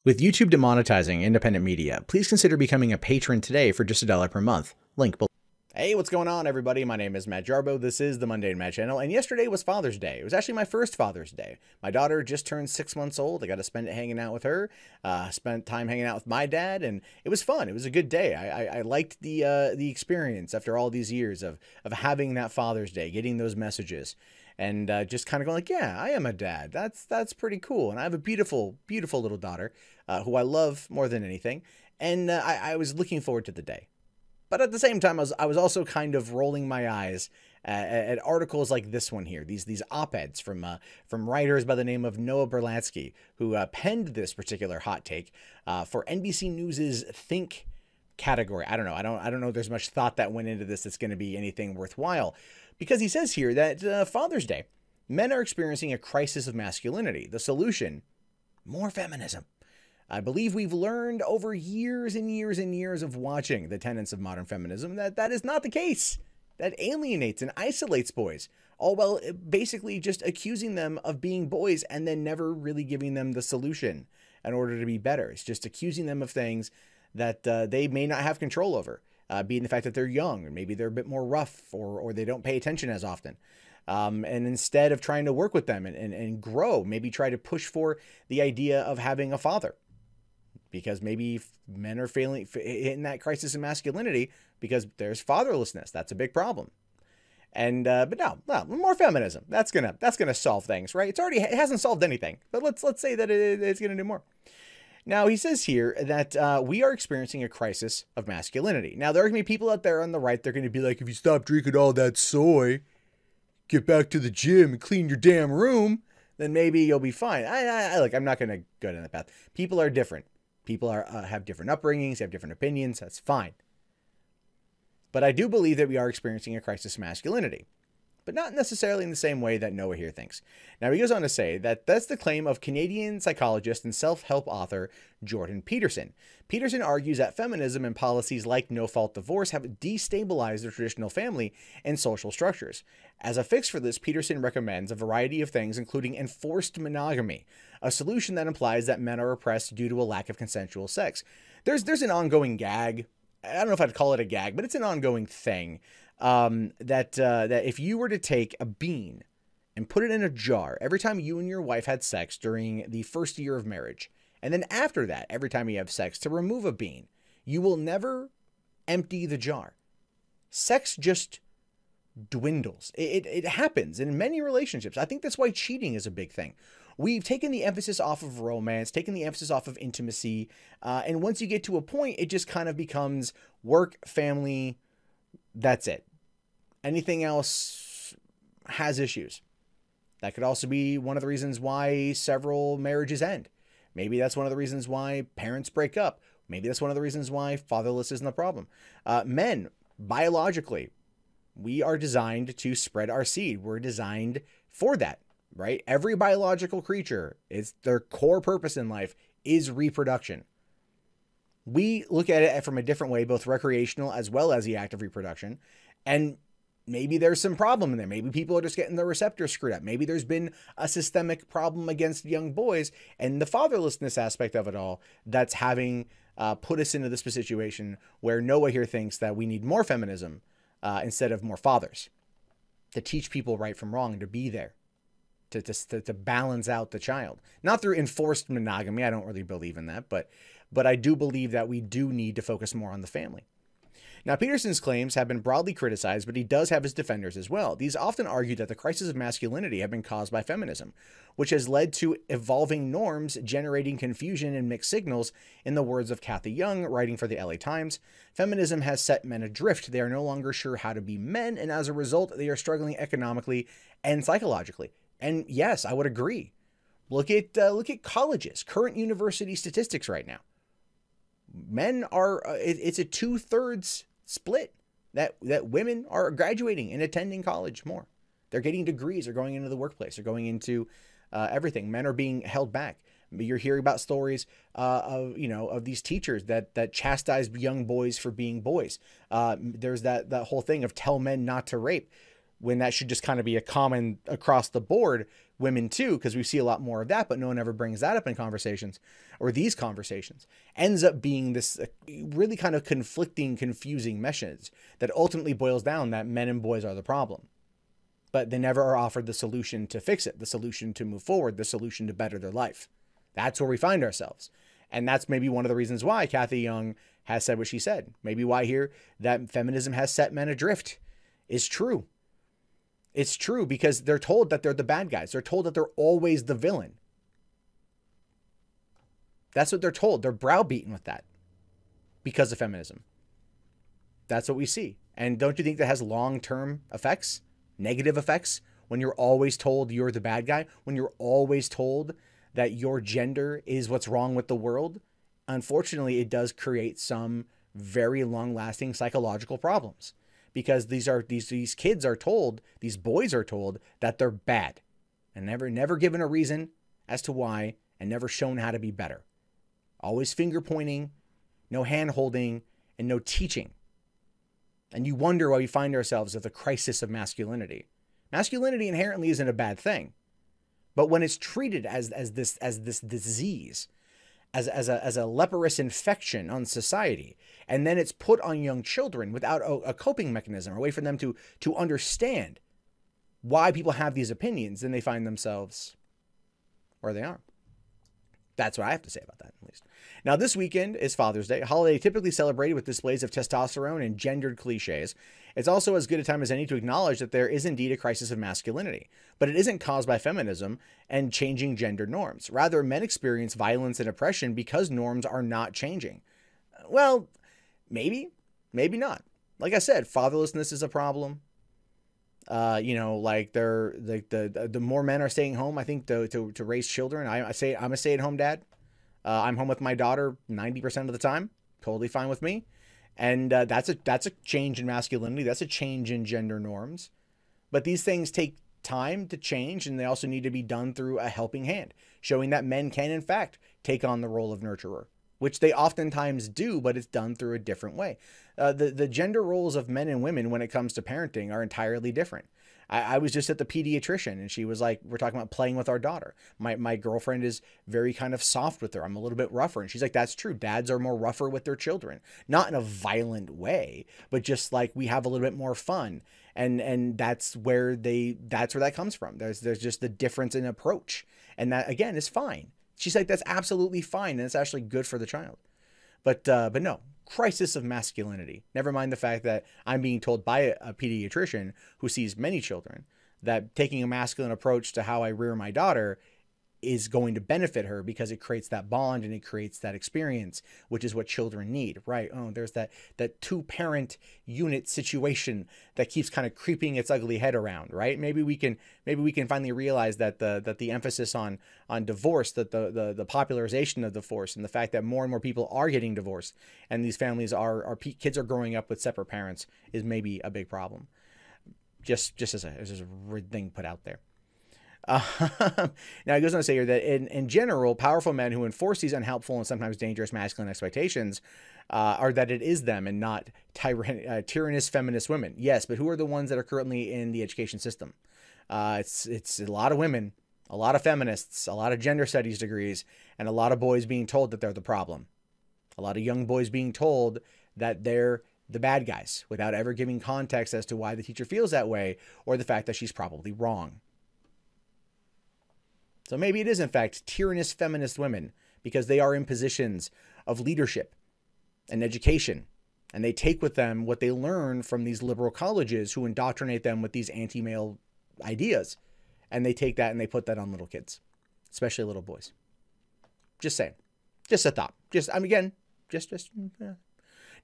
With YouTube demonetizing independent media, please consider becoming a patron today for just $1 per month. Link below. Hey, what's going on, everybody? My name is Matt Jarbo. This is the Mundane Matt channel, and yesterday was Father's Day. It was actually my first Father's Day. My daughter just turned 6 months old. I got to spend it hanging out with her. Spent time hanging out with my dad, and it was fun. It was a good day. I liked the experience after all these years of having that Father's Day, getting those messages, and just kind of going like, yeah, I am a dad. That's pretty cool. And I have a beautiful, beautiful little daughter who I love more than anything. And I was looking forward to the day. But at the same time, I was also kind of rolling my eyes at articles like this one here, these op-eds from writers by the name of Noah Berlatsky, who penned this particular hot take for NBC News's Think category. I don't know. I don't know if there's much thought that went into this that's going to be anything worthwhile, because he says here that Father's Day, men are experiencing a crisis of masculinity. The solution, more feminism. I believe we've learned over years and years and years of watching the tenets of modern feminism that is not the case. That alienates and isolates boys, all while basically just accusing them of being boys and then never really giving them the solution in order to be better. It's just accusing them of things that they may not have control over, being the fact that they're young, or maybe they're a bit more rough, or they don't pay attention as often. And instead of trying to work with them and grow, maybe try to push for the idea of having a father. Because maybe men are hitting that crisis of masculinity because there's fatherlessness. That's a big problem. And but no, more feminism. That's gonna solve things, right? It hasn't solved anything, but let's say that it's gonna do more. Now he says here that we are experiencing a crisis of masculinity. Now there are gonna be people out there on the right. They're gonna be like, if you stop drinking all that soy, get back to the gym and clean your damn room, then maybe you'll be fine. Look, I'm not gonna go down that path. People are different. People have different upbringings, have different opinions. That's fine. But I do believe that we are experiencing a crisis of masculinity, but not necessarily in the same way that Noah here thinks. Now, he goes on to say that that's the claim of Canadian psychologist and self-help author Jordan Peterson. Peterson argues that feminism and policies like no-fault divorce have destabilized the traditional family and social structures. As a fix for this, Peterson recommends a variety of things, including enforced monogamy, a solution that implies that men are oppressed due to a lack of consensual sex. There's an ongoing gag. I don't know if I'd call it a gag, but it's an ongoing thing. That if you were to take a bean and put it in a jar every time you and your wife had sex during the first year of marriage, and then after that, every time you have sex, to remove a bean, you will never empty the jar. Sex just dwindles. It happens in many relationships. I think that's why cheating is a big thing. We've taken the emphasis off of romance, taken the emphasis off of intimacy, and once you get to a point, it just kind of becomes work, family. That's it. Anything else has issues. That could also be one of the reasons why several marriages end. Maybe that's one of the reasons why parents break up. Maybe that's one of the reasons why fatherless isn't a problem. Men, biologically, we are designed to spread our seed. We're designed for that, right? Every biological creature, their core purpose in life is reproduction. We look at it from a different way, both recreational as well as the act of reproduction. And maybe there's some problem in there. Maybe people are just getting their receptors screwed up. Maybe there's been a systemic problem against young boys, and the fatherlessness aspect of it all that's having put us into this situation where Noah here thinks that we need more feminism instead of more fathers to teach people right from wrong, to be there, to balance out the child. Not through enforced monogamy. I don't really believe in that, but I do believe that we do need to focus more on the family. Now, Peterson's claims have been broadly criticized, but he does have his defenders as well. These often argue that the crisis of masculinity have been caused by feminism, which has led to evolving norms generating confusion and mixed signals. In the words of Kathy Young, writing for the LA Times, feminism has set men adrift. They are no longer sure how to be men, and as a result, they are struggling economically and psychologically. And yes, I would agree. Look at colleges, current university statistics right now. Men are, it's a 2/3 split that women are graduating and attending college more. They're getting degrees, they're going into the workplace, they're going into everything. Men are being held back. You're hearing about stories of these teachers that chastise young boys for being boys. There's that whole thing of tell men not to rape. when that should just kind of be a common across the board, women too, because we see a lot more of that, but no one ever brings that up in conversations, or these conversations. Ends up being this really kind of conflicting, confusing message that ultimately boils down that men and boys are the problem. But they never are offered the solution to fix it, the solution to move forward, the solution to better their life. That's where we find ourselves. And that's maybe one of the reasons why Kathy Young has said what she said. Maybe why here that feminism has set men adrift is true. It's true because they're told that they're the bad guys. They're told that they're always the villain. That's what they're told. They're browbeaten with that because of feminism. That's what we see. And don't you think that has long-term effects, negative effects, when you're always told you're the bad guy, when you're always told that your gender is what's wrong with the world? Unfortunately, it does create some very long-lasting psychological problems. Because these kids are told, these boys are told that they're bad, and never given a reason as to why, and never shown how to be better. Always finger pointing, no hand holding, and no teaching. And you wonder why we find ourselves at the crisis of masculinity. Masculinity inherently isn't a bad thing, but when it's treated as this disease, as a leprous infection on society, and then it's put on young children without a coping mechanism or a way for them to understand why people have these opinions, then they find themselves where they are. That's what I have to say about that, at least. Now, this weekend is Father's Day, a holiday typically celebrated with displays of testosterone and gendered cliches. It's also as good a time as any to acknowledge that there is indeed a crisis of masculinity, but it isn't caused by feminism and changing gender norms. Rather, men experience violence and oppression because norms are not changing. Well, maybe not. Like I said, fatherlessness is a problem. Like the more men are staying home, I think to raise children. I'm a stay-at-home dad. I'm home with my daughter 90% of the time. Totally fine with me. And that's a change in masculinity. That's a change in gender norms. But these things take time to change, and they also need to be done through a helping hand, showing that men can, in fact, take on the role of nurturer, which they oftentimes do, but it's done through a different way. The gender roles of men and women when it comes to parenting are entirely different. I was just at the pediatrician, and she was like, we're talking about playing with our daughter. My girlfriend is very kind of soft with her. I'm a little bit rougher. And she's like, that's true. Dads are more rougher with their children, not in a violent way, but just like we have a little bit more fun. And that's where that comes from. There's just the difference in approach. And that, again, is fine. She's like, that's absolutely fine. And it's actually good for the child. But no, crisis of masculinity. Never mind the fact that I'm being told by a pediatrician who sees many children that taking a masculine approach to how I rear my daughter is going to benefit her because it creates that bond and it creates that experience, which is what children need, right? Oh, there's that two-parent unit situation that keeps kind of creeping its ugly head around, right? Maybe we can finally realize that the emphasis on divorce, that the popularization of divorce, and the fact that more and more people are getting divorced, and these families kids are growing up with separate parents, is maybe a big problem. Just as a thing put out there. Now, he goes on to say here that in general, powerful men who enforce these unhelpful and sometimes dangerous masculine expectations are that it is them and not tyrannous feminist women. Yes, but who are the ones that are currently in the education system? It's a lot of women, a lot of feminists, a lot of gender studies degrees, and a lot of boys being told that they're the problem. A lot of young boys being told that they're the bad guys without ever giving context as to why the teacher feels that way or the fact that she's probably wrong. So maybe it is, in fact, tyrannous feminist women because they are in positions of leadership and education, and they take with them what they learn from these liberal colleges who indoctrinate them with these anti-male ideas, and they take that and they put that on little kids, especially little boys. Just saying. Just a thought.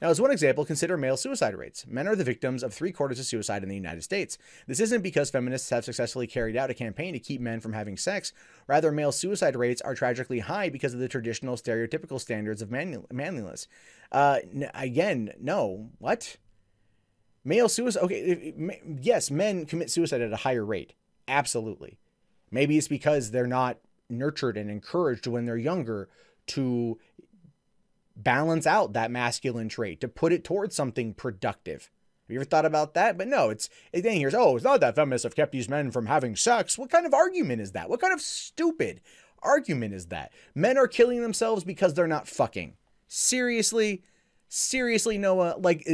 Now, as one example, consider male suicide rates. Men are the victims of 3/4 of suicide in the United States. This isn't because feminists have successfully carried out a campaign to keep men from having sex. Rather, male suicide rates are tragically high because of the traditional stereotypical standards of manliness. Again, no. What? Male suicide. Okay, yes, men commit suicide at a higher rate. Absolutely. Maybe it's because they're not nurtured and encouraged when they're younger to balance out that masculine trait, to put it towards something productive. Have you ever thought about that? But no, then here's, oh, it's not that feminists have kept these men from having sex. What kind of argument is that? What kind of stupid argument is that? Men are killing themselves because they're not fucking. Seriously, Noah, like,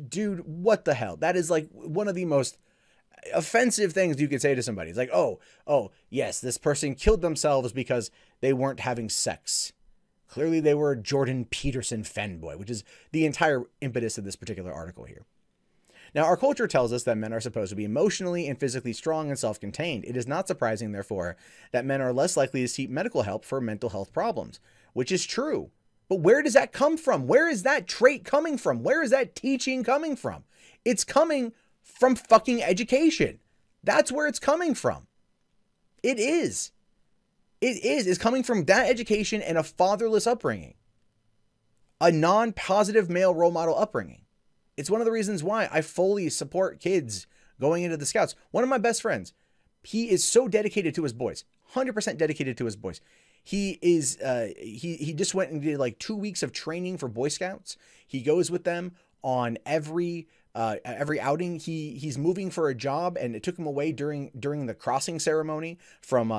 dude, what the hell? That is like one of the most offensive things you could say to somebody. It's like, oh, yes, this person killed themselves because they weren't having sex. Clearly they were a Jordan Peterson fanboy, which is the entire impetus of this particular article here. Now, our culture tells us that men are supposed to be emotionally and physically strong and self-contained. It is not surprising, therefore, that men are less likely to seek medical help for mental health problems, which is true. But where does that come from? Where is that trait coming from? Where is that teaching coming from? It's coming from fucking education. That's where it's coming from. It is. It's coming from that education and a fatherless upbringing. A non-positive male role model upbringing. It's one of the reasons why I fully support kids going into the Scouts. One of my best friends, he is so dedicated to his boys, 100% dedicated to his boys. He is, he just went and did like 2 weeks of training for Boy Scouts. He goes with them on every outing. He's moving for a job, and it took him away during the crossing ceremony from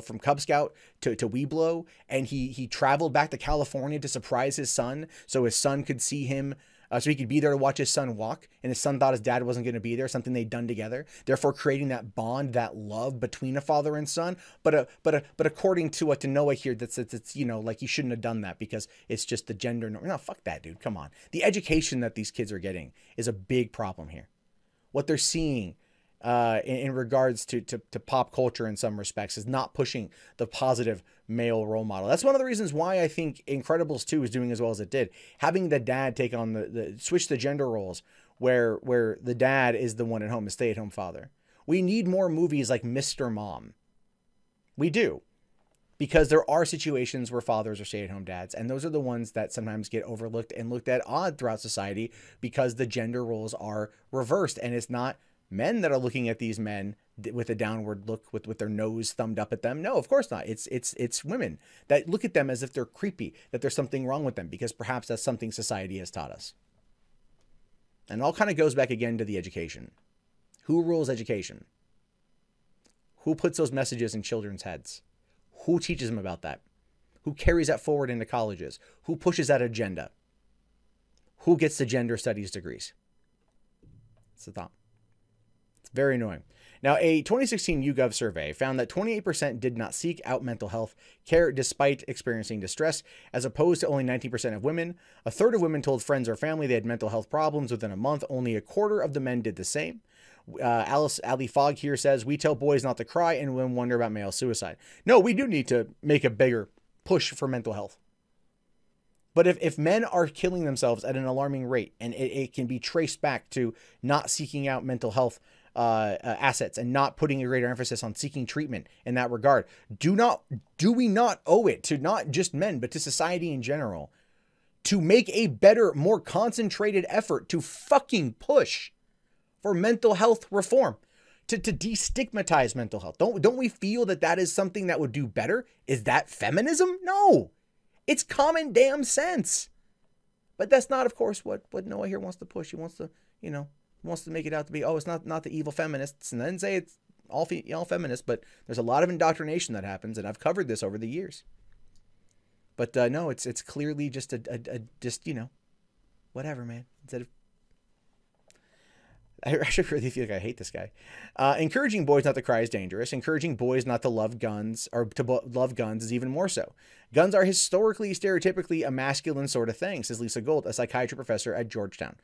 from Cub Scout to Weeblo, and he traveled back to California to surprise his son, so his son could see him. So he could be there to watch his son walk, and his son thought his dad wasn't going to be there, something they'd done together, therefore creating that bond, that love between a father and son. But according to what to Noah here, that's like he shouldn't have done that because it's just the gender norm. No, fuck that, dude. Come on. The education that these kids are getting is a big problem here. What they're seeing in regards to pop culture in some respects is not pushing the positive male role model. That's one of the reasons why I think Incredibles 2 is doing as well as it did. Having the dad take on switch the gender roles where the dad is the one at home, the stay-at-home father. We need more movies like Mr. Mom. We do. Because there are situations where fathers are stay-at-home dads, and those are the ones that sometimes get overlooked and looked at odd throughout society because the gender roles are reversed, and it's not men that are looking at these men with a downward look with their nose thumbed up at them. No, of course not. It's women that look at them as if they're creepy, that there's something wrong with them because perhaps that's something society has taught us. And it all kind of goes back again to the education. Who rules education? Who puts those messages in children's heads? Who teaches them about that? Who carries that forward into colleges? Who pushes that agenda? Who gets the gender studies degrees? It's the thought. Very annoying. Now, a 2016 YouGov survey found that 28% did not seek out mental health care despite experiencing distress, as opposed to only 19% of women. A third of women told friends or family they had mental health problems within a month. Only a quarter of the men did the same. Alice Ali Fogg here says, we tell boys not to cry and women wonder about male suicide. No, we do need to make a bigger push for mental health. But if men are killing themselves at an alarming rate, and it can be traced back to not seeking out mental health assets and not putting a greater emphasis on seeking treatment in that regard, do we not owe it to not just men, but to society in general to make a better, more concentrated effort to fucking push for mental health reform, to destigmatize mental health? Don't we feel that is something that would do better? Is that feminism? No. It's common damn sense. But that's not, of course, what Noah here wants to push. He wants to, wants to make it out to be, oh, it's not the evil feminists. And then say it's all feminists, but there's a lot of indoctrination that happens, and I've covered this over the years. But no, it's clearly just whatever, man. Instead of, I actually really feel like I hate this guy. Encouraging boys not to cry is dangerous. Encouraging boys not to love guns love guns is even more so. Guns are historically, stereotypically a masculine sort of thing, says Lisa Gold, a psychiatry professor at Georgetown.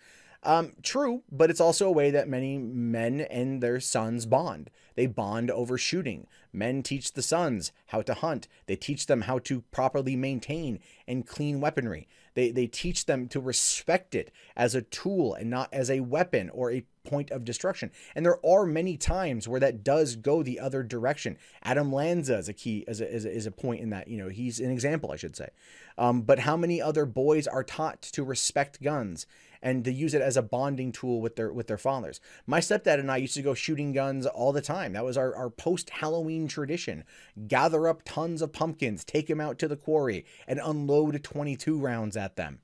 True, but it's also a way that many men and their sons bond. They bond over shooting. Men teach the sons how to hunt. They teach them how to properly maintain and clean weaponry. They teach them to respect it as a tool and not as a weapon or a point of destruction. And there are many times where that does go the other direction. Adam Lanza is a point in that, he's an example, I should say. But how many other boys are taught to respect guns and to use it as a bonding tool with their fathers? My stepdad and I used to go shooting guns all the time. That was our post-Halloween tradition. Gather up tons of pumpkins, take them out to the quarry, and unload 22 rounds at them.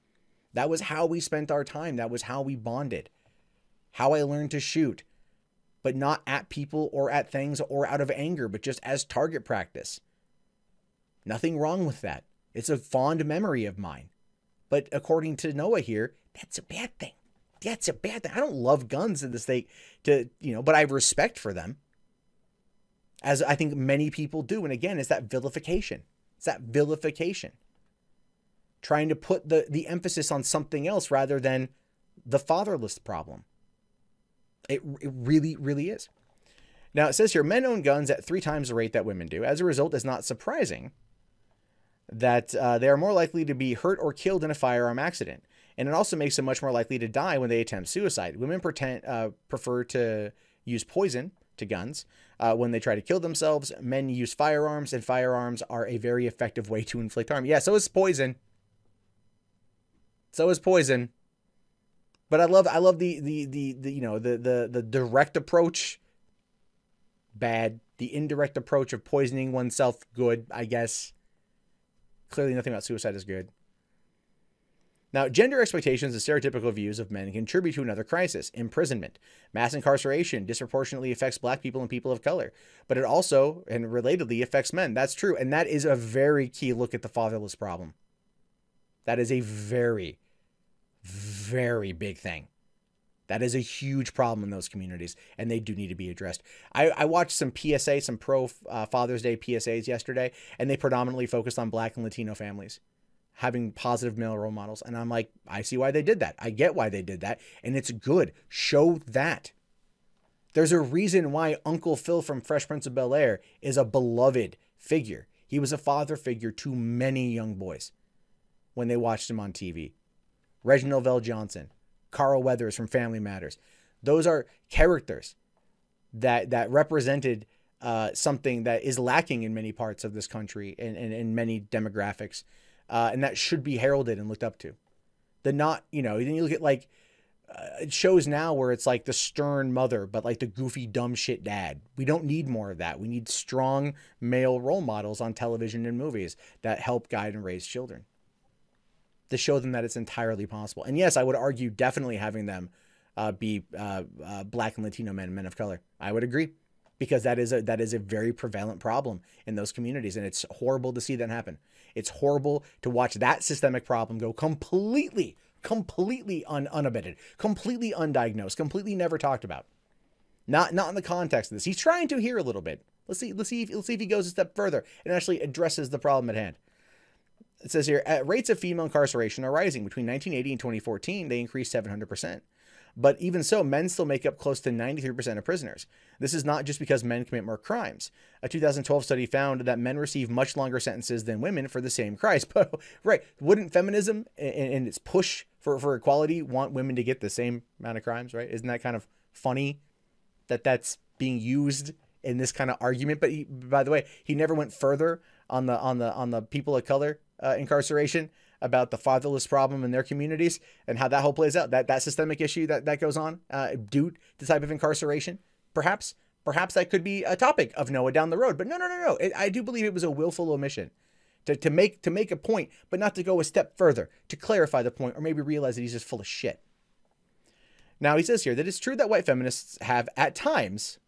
That was how we spent our time. That was how we bonded. how I learned to shoot, but not at people or at things or out of anger, but just as target practice. Nothing wrong with that. It's a fond memory of mine. But according to Noah here, that's a bad thing. That's a bad thing. I don't love guns in the state but I have respect for them, as I think many people do. And again, it's that vilification. It's that vilification. Trying to put the emphasis on something else rather than the fatherless problem. It really, really is. Now, it says here, men own guns at 3 times the rate that women do. As a result, it's not surprising that they are more likely to be hurt or killed in a firearm accident. And it also makes them much more likely to die when they attempt suicide. Women prefer to use poison to guns when they try to kill themselves. Men use firearms, and firearms are a very effective way to inflict harm. Yeah, so is poison. So is poison. But I love the direct approach, bad. The indirect approach of poisoning oneself, good, I guess. Clearly nothing about suicide is good. Now, gender expectations and stereotypical views of men contribute to another crisis: imprisonment. Mass incarceration disproportionately affects black people and people of color, but it also, and relatedly, affects men. That's true, and that is a very key look at the fatherless problem. That is a very, very big thing. That is a huge problem in those communities, and they do need to be addressed. I watched some PSA, some pro Father's Day PSAs yesterday, and they predominantly focused on Black and Latino families having positive male role models. And I'm like, I see why they did that. I get why they did that, and it's good. Show that. There's a reason why Uncle Phil from Fresh Prince of Bel-Air is a beloved figure. He was a father figure to many young boys when they watched him on TV. Reginald VelJohnson, Carl Weathers from Family Matters. Those are characters that represented something that is lacking in many parts of this country and in many demographics. And that should be heralded and looked up to. Then you look at like shows now where it's like the stern mother, but like the goofy, dumb shit dad. We don't need more of that. We need strong male role models on television and movies that help guide and raise children, to show them that it's entirely possible. And yes, I would argue definitely having them be Black and Latino men of color. I would agree, because that is a very prevalent problem in those communities, and it's horrible to see that happen. It's horrible to watch that systemic problem go completely unabated, completely undiagnosed, completely never talked about. Not in the context of this. He's trying to here a little bit. Let's see if he goes a step further and actually addresses the problem at hand. It says here, rates of female incarceration are rising. Between 1980 and 2014, they increased 700%. But even so, men still make up close to 93% of prisoners. This is not just because men commit more crimes. A 2012 study found that men receive much longer sentences than women for the same crimes. But right, wouldn't feminism and its push for equality want women to get the same amount of crimes, right? Isn't that kind of funny that that's being used in this kind of argument? But by the way, he never went further on the people of color incarceration, about the fatherless problem in their communities and how that whole plays out, that systemic issue that goes on due to the type of incarceration. Perhaps that could be a topic of Noah down the road. But no. I do believe it was a willful omission to make a point, but not to go a step further to clarify the point, or maybe realize that he's just full of shit. Now, he says here that it's true that white feminists have at times,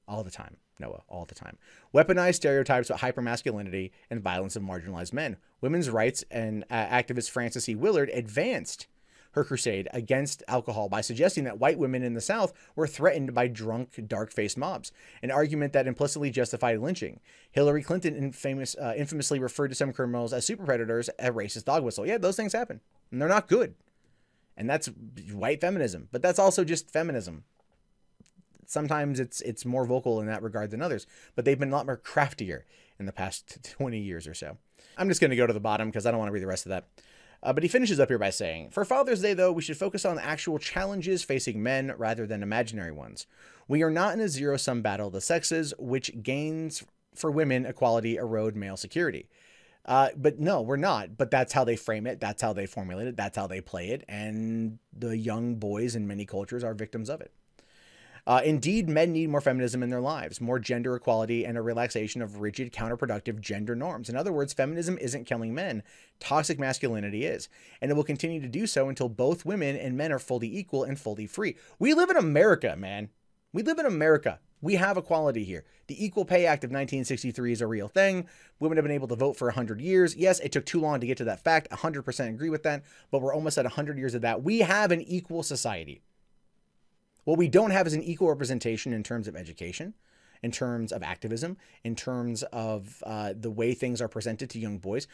all the time, Noah, all the time, weaponized stereotypes about hypermasculinity and violence of marginalized men. Women's rights and activist Frances E. Willard advanced her crusade against alcohol by suggesting that white women in the South were threatened by drunk, dark-faced mobs, an argument that implicitly justified lynching. Hillary Clinton infamously referred to some criminals as super predators, a racist dog whistle. Yeah, those things happen, and they're not good. And that's white feminism, but that's also just feminism. Sometimes it's more vocal in that regard than others, but they've been a lot more craftier in the past 20 years or so. I'm just going to go to the bottom because I don't want to read the rest of that. But he finishes up here by saying, for Father's Day, though, we should focus on the actual challenges facing men rather than imaginary ones. We are not in a zero-sum battle of the sexes, which gains for women equality erode male security. But no, we're not. But that's how they frame it. That's how they formulate it. That's how they play it. And the young boys in many cultures are victims of it. Indeed, men need more feminism in their lives, more gender equality, and a relaxation of rigid, counterproductive gender norms. In other words, feminism isn't killing men. Toxic masculinity is. And it will continue to do so until both women and men are fully equal and fully free. We live in America, man. We live in America. We have equality here. The Equal Pay Act of 1963 is a real thing. Women have been able to vote for 100 years. Yes, it took too long to get to that fact. 100% agree with that. But we're almost at 100 years of that. We have an equal society. What we don't have is an equal representation in terms of education, in terms of activism, in terms of the way things are presented to young boys.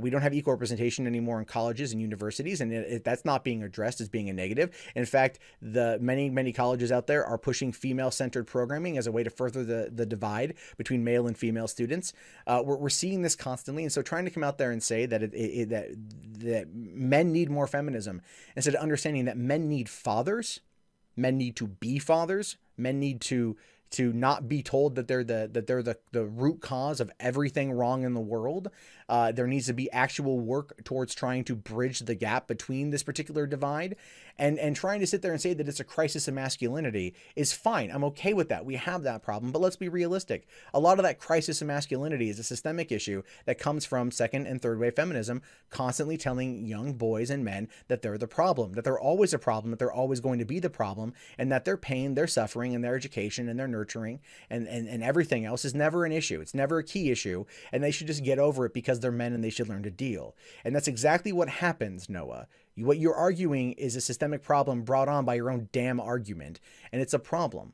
We don't have equal representation anymore in colleges and universities, and that's not being addressed as being a negative. In fact, the many colleges out there are pushing female-centered programming as a way to further the divide between male and female students. We're seeing this constantly, and so trying to come out there and say that that men need more feminism, instead of understanding that men need fathers, men need to be fathers, men need to not be told that they're the root cause of everything wrong in the world. There needs to be actual work towards trying to bridge the gap between this particular divide, and trying to sit there and say that it's a crisis of masculinity is fine. I'm okay with that. We have that problem, but let's be realistic. A lot of that crisis of masculinity is a systemic issue that comes from second and third wave feminism constantly telling young boys and men that they're the problem, that they're always a problem, that they're always going to be the problem, and that their pain, their suffering, and their education and their nurturing and everything else is never an issue. It's never a key issue, and they should just get over it because they're men and they should learn to deal. And that's exactly what happens, Noah. What you're arguing is a systemic problem brought on by your own damn argument, and it's a problem.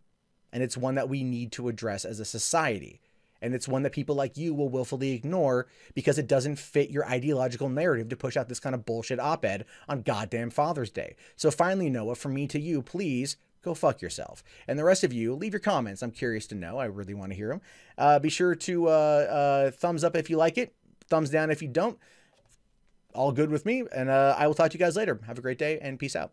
And it's one that we need to address as a society. And it's one that people like you will willfully ignore because it doesn't fit your ideological narrative to push out this kind of bullshit op-ed on goddamn Father's Day. So finally, Noah, from me to you, please go fuck yourself. And the rest of you, leave your comments. I'm curious to know. I really want to hear them. Be sure to thumbs up if you like it. Thumbs down if you don't. All good with me. And I will talk to you guys later. Have a great day and peace out.